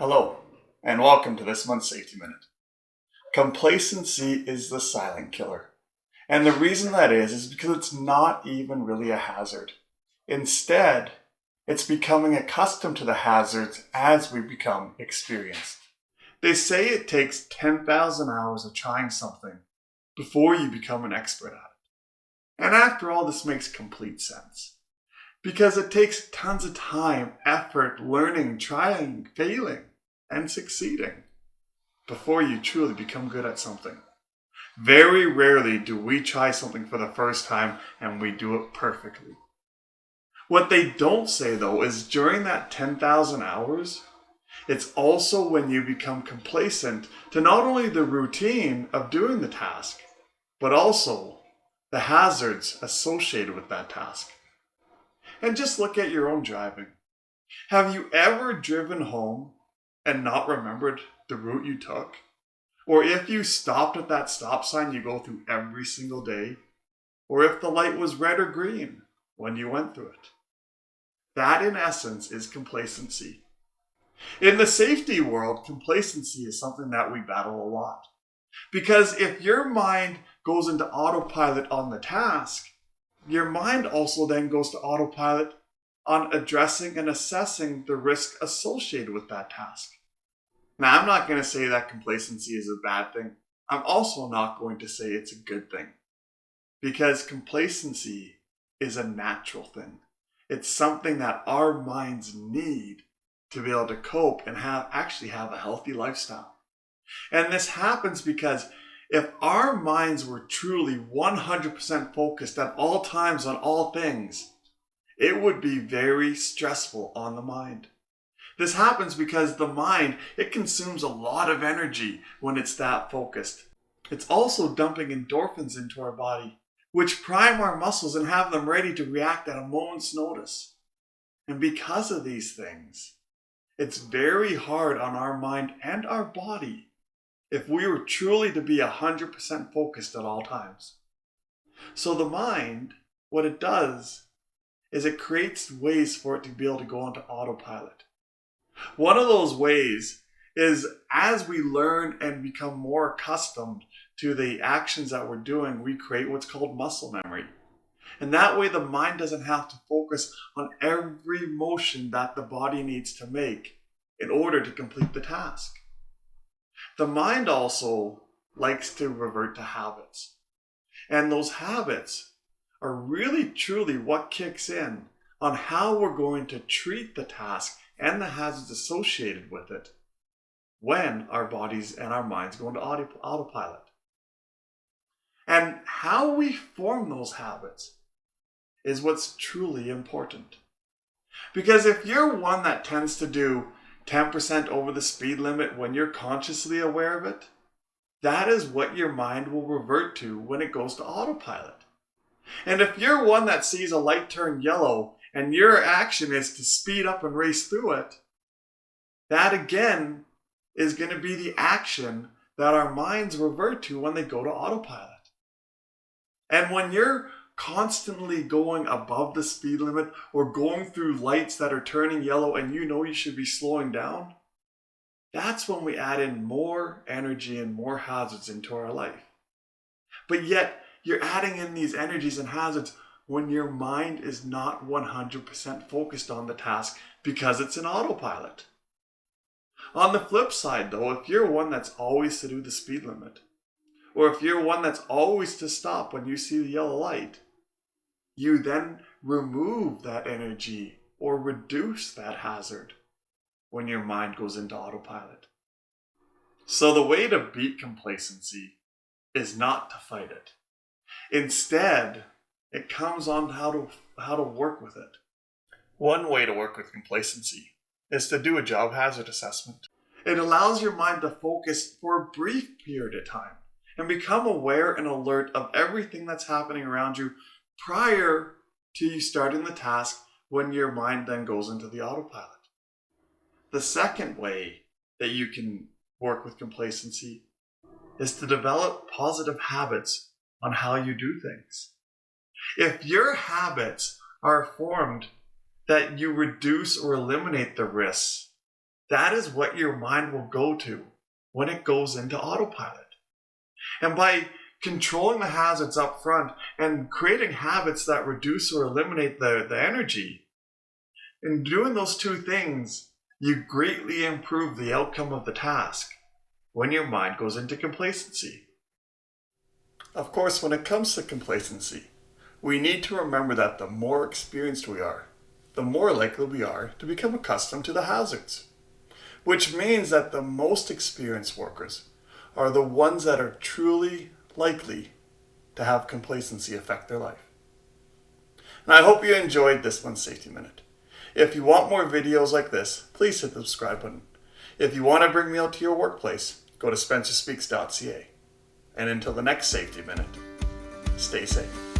Hello, and welcome to this month's Safety Minute. Complacency is the silent killer. And the reason that is because it's not even really a hazard. Instead, it's becoming accustomed to the hazards as we become experienced. They say it takes 10,000 hours of trying something before you become an expert at it. And after all, this makes complete sense. Because it takes tons of time, effort, learning, trying, failing, and succeeding before you truly become good at something. Very rarely do we try something for the first time and we do it perfectly. What they don't say though is during that 10,000 hours, it's also when you become complacent to not only the routine of doing the task, but also the hazards associated with that task. And just look at your own driving. Have you ever driven home and not remembered the route you took? Or if you stopped at that stop sign you go through every single day? Or if the light was red or green when you went through it? That in essence is complacency. In the safety world, complacency is something that we battle a lot. Because if your mind goes into autopilot on the task, your mind also then goes to autopilot on addressing and assessing the risk associated with that task. Now, I'm not going to say that complacency is a bad thing. I'm also not going to say it's a good thing. Because complacency is a natural thing. It's something that our minds need to be able to cope and actually have a healthy lifestyle. And this happens because if our minds were truly 100% focused at all times on all things, it would be very stressful on the mind. This happens because the mind, it consumes a lot of energy when it's that focused. It's also dumping endorphins into our body, which prime our muscles and have them ready to react at a moment's notice. And because of these things, it's very hard on our mind and our body if we were truly to be 100% focused at all times. So the mind, what it does is it creates ways for it to be able to go into autopilot. One of those ways is as we learn and become more accustomed to the actions that we're doing, we create what's called muscle memory. And that way the mind doesn't have to focus on every motion that the body needs to make in order to complete the task. The mind also likes to revert to habits. And those habits are really truly what kicks in on how we're going to treat the task and the hazards associated with it when our bodies and our minds go into autopilot. And how we form those habits is what's truly important. Because if you're one that tends to do 10% over the speed limit when you're consciously aware of it, that is what your mind will revert to when it goes to autopilot. And if you're one that sees a light turn yellow and your action is to speed up and race through it, that again is going to be the action that our minds revert to when they go to autopilot. And when you're constantly going above the speed limit or going through lights that are turning yellow and you know you should be slowing down, that's when we add in more energy and more hazards into our life. But yet, you're adding in these energies and hazards when your mind is not 100% focused on the task because it's in autopilot. On the flip side though, if you're one that's always to do the speed limit, or if you're one that's always to stop when you see the yellow light, you then remove that energy or reduce that hazard when your mind goes into autopilot. So the way to beat complacency is not to fight it. Instead, it comes on how to work with it. One way to work with complacency is to do a job hazard assessment. It allows your mind to focus for a brief period of time and become aware and alert of everything that's happening around you prior to you starting the task when your mind then goes into the autopilot. The second way that you can work with complacency is to develop positive habits on how you do things. If your habits are formed that you reduce or eliminate the risks that is what your mind will go to when it goes into autopilot. And by controlling the hazards up front and creating habits that reduce or eliminate the energy, in doing those two things, you greatly improve the outcome of the task when your mind goes into complacency. Of course, when it comes to complacency, we need to remember that the more experienced we are, the more likely we are to become accustomed to the hazards. Which means that the most experienced workers are the ones that are truly likely to have complacency affect their life. And I hope you enjoyed this month's Safety Minute. If you want more videos like this, please hit the subscribe button. If you want to bring me out to your workplace, go to spencerspeaks.ca. And until the next Safety Minute, stay safe.